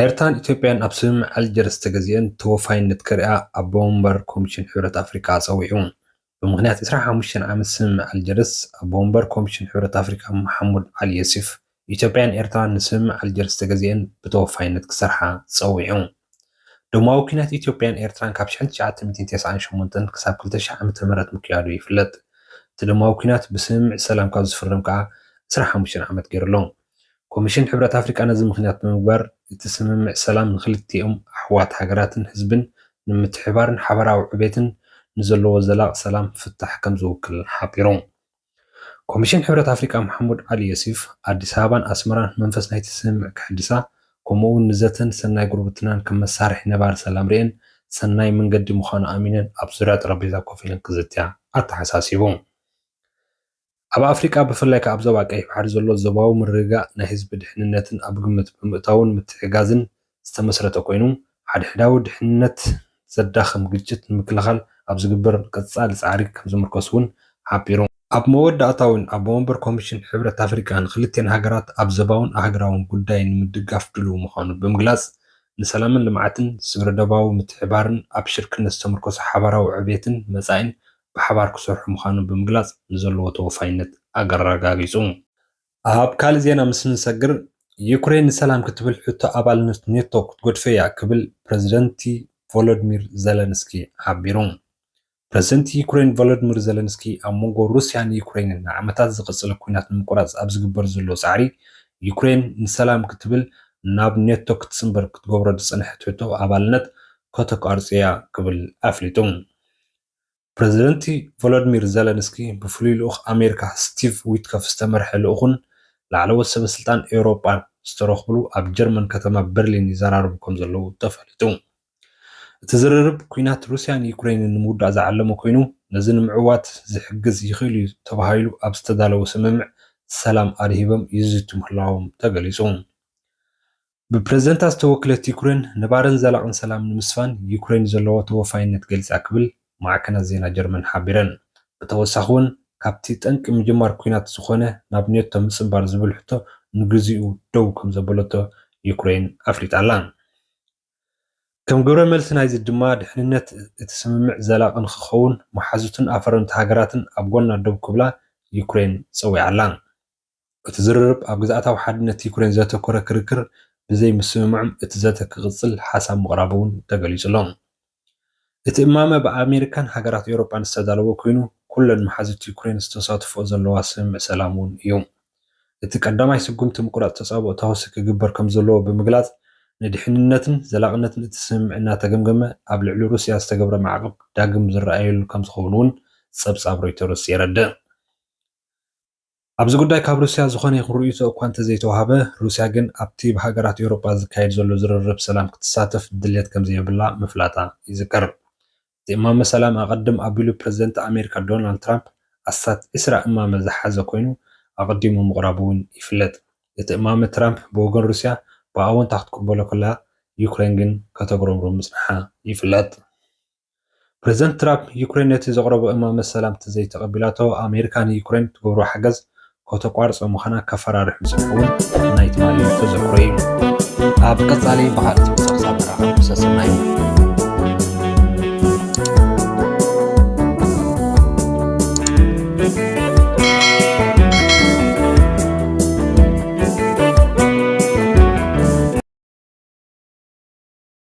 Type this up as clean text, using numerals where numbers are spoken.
ኤርትራን ኢትዮጵያን ኣብ ስምምዕ ኣልጀርስ ተገዚአን ተወፋይነት ክርኣ ኣብ ወንበር ኮሚሽን ሕብረት ኣፍሪካ ፀዊዑ ብምክንያት 25 ዓመት ስምምዕ ኣልጀርስ ኣብ ወንበር ኮሚሽን ሕብረት ኣፍሪካ መሓሙድ ዓሊ የሱፍ ኢትዮጵያን ኤርትራን ንስምምዕ ኣልጀርስ ተገዚአን ብተወፋይነት ክሰርሓ ፀዊዑ ደማዊ ኩናት ኢትዮጵያን ኤርትራን ካብ 1998 ክሳብ 2000 ዓ.ም ምክያዱ ይፍለጥ እቲ ደማዊ ኩናት ብስምምዕ ሰላም ካብ ዝፍረም ከዓ 25 ዓመት ገይሩሎ ኮሚሽን ሕብረት ኣፍሪካ ነዚ ምክንያት ብምግባር እቲ ስምምዕ ሰላም ንክልቲኦም ኣሕዋት ሃገራትን ህዝብን ንምትሕባርን ሓበራዊ ዕቤትን ንዘለዎ ዘላቕ ሰላም ፍታሕ ከም ዝውክል ሓቢሮም ኮሚሽን ሕብረት ኣፍሪካ መሓሙድ ዓሊ የሱፍ ኣዲስ ኣበባን ኣስመራን መንፈስ ናይቲ ስምምዕ ክሕድሳ ከምኡውን ንዘተን ሰናይ ጉርብትናን ከም መሳርሒ ነባር ሰላም ርአን ሰናይ መንገዲ ምዃኑ ኣሚነን ኣብ ዙርያ ጠረጴዛ ኮፍ ኢለን ክዝትያ ኣተሓሳሲቦም ኣብ ኣፍሪካ ብፍላይ ካብ ዞባ ቀይሕ ባሕሪ ዘሎ ዞባዊ ምርግጋእ ናይ ህዝቢ ድሕንነትን ኣብ ግምት ብምእታውን ምትሕግጋዝን ዝተመስረተ ኮይኑ ሓድሕዳዊ ድሕንነት ዘዳኽም ግጭት ንምክልኻል ኣብ ዝግበር ቀጻሊ ጻዕሪ ከም ዝምርኮስ እውን ሓቢሩ ኣብ መወዳእታውን ኣብ ወንበር ኮሚሽን ሕብረት ኣፍሪካ ንክልቴን ሃገራት ኣብ ዞባውን ኣህጉራውን ጉዳይ ንምድጋፍ ድሉው ምዃኑ ብምግላጽ ንሰላምን ልምዓትን ስግረደባዊ ምትሕባርን ኣብ ሽርክነት ዝተመርኮሰ ሓበራዊ ዕብየትን መጻኢን ብሓባር ክሰርሑ ምዃኑ ብምግላጽ ንዘለዎ ተወፋይነት ኣረጋጊጹ ኣብ ካልእ ዜና ምስ ንሰግር ዩክሬን ንሰላም ክትብል ሕቶ ኣባልነት ኔቶ ክትጎድፈ እያ ክብል ፕረዚደንቲ ቮሎዲሚር ዘለንስኪ ሓቢሩ ፕረዚደንት ዩክሬን ቮሎዲሚር ዘለንስኪ ኣብ መንጎ ሩስያን ዩክሬንን ንዓመታት ዝቕጽለ ኩናት ንምቁራጽ ኣብ ዝግበር ዘሎ ጻዕሪ ዩክሬን ንሰላም ክትብል ናብ ኔቶ ክትስምበር ክትገብሮ ዝጸንሐት ሕቶ ኣባልነት ከተቋርጽ እያ ክብል ኣፍሊጡ ፕረዚደንት ቮሎዲሚር ዘለንስኪ ብፍሉይ ልኡኽ ኣሜሪካ ስቲቭ ዊትኮፍ ዝተመርሐ ልኡኹን ላዕለዎት ሰበስልጣን ኤውሮጳ ዝተረኽብሉ ኣብ ጀርመን ከተማ በርሊን ይዘራርቡ ከም ዘለዉ ተፈሊጡ እቲ ዝርርብ ኩናት ሩስያን ዩክሬንን ንምውዳእ ዝዓለመ ኮይኑ ነዚ ንምዕዋት ዝሕግዝ ይኽእል እዩ ተባሂሉ ኣብ ዝተዳለወ ስምምዕ ሰላም ኣድሂቦም ይዝቱ ምህላዎም ተገሊጹ ብፕረዚደንታት ዝተወከለት ዩክሬን ነባርን ዘላቕን ሰላም ንምስፋን ዩክሬን ዘለዎ ተወፋይነት ገልጻ ክብል ማዕከናት ዜና ጀርመን ሓቢረን ብተወሳኺ እውን ካብቲ ጠንቂ ምጅማር ኩናት ዝኾነ ናብ ኔቶ ምፅምባር ዝብል ሕቶ ንግዚኡ ደው ከም ዘበለቶ ዩክሬን ኣፍሊጣላ ከም ግብረ መልሲ ናይዚ ድማ ድሕንነት እቲ ስምምዕ ዘላቕ ንክኸውን መሓዙትን ኣፈረምቲ ሃገራትን ኣብ ጎና ደው ክብላ ዩክሬን ፀዊዓላ እቲ ዝርርብ ኣብ ግዛኣታዊ ሓድነት ዩክሬን ዘተኮረ ክርክር ብዘይ ምስምምዖም እቲ ዘተ ክቕፅል ሓሳብ ምቕራቡ እውን ተገሊጹሎም እቲ እማመ ብኣሜሪካን ሃገራት ኤውሮጳን ዝተዳለወ ኮይኑ ኩለን መሓዙት ዩክሬን ዝተሳትፎ ዘለዋ ስምምዕ ሰላም እውን እዩ እቲ ቀዳማይ ስጉምቲ ምቁራጽ ተጻብኦ ተወሲ ክግበር ከም ዘለዎ ብምግላጽ ንድሕንነትን ዘላቕነትን እቲ ስምምዕ እናተገምገመ ኣብ ልዕሊ ሩስያ ዝተገብረ ማዕቀብ ዳግም ዝረኣየሉ ከም ዝኸውን እውን ጸብጻብ ሮይተርስ የረድእ ኣብዚ ጉዳይ ካብ ሩስያ ዝኾነ ይኹን ርእይቶ እኳ እንተዘይተዋሃበ ሩስያ ግን ኣብቲ ብሃገራት ኤውሮጳ ዝካየድ ዘሎ ዝርርብ ሰላም ክትሳተፍ ድሌት ከም ዘየብላ ምፍላጣ ይዝከር እቲ እማመ ሰላም ኣቐድም ኣቢሉ ፕረዚደንት ኣሜሪካ ዶናልድ ትራምፕ ኣሳት 20 እማመ ዝሓዘ ኮይኑ ኣቐዲሙ ምቕራቡ እውን ይፍለጥ እቲ እማመ ትራምፕ ብወገን ሩስያ ብኣወንታ ክትቅበሎ ከላ ዩክሬን ግን ከተግረምሩ ምጽንሓ ይፍለጥ ፕረዚደንት ትራምፕ ዩክሬን ነቲ ዘቕረቦ እማመ ሰላም ተዘይተቐቢላቶ ኣሜሪካ ንዩክሬን ትገብሮ ሓገዝ ከተቋርጾ ምዃና ከፈራርሕ ምጽንሑ እውን ናይ ትማሊ ተዘክሮ እዩ ኣብ ቀጻሊ ብካልእ ተወሳኺ መራኸቢ ሰሰና እዩ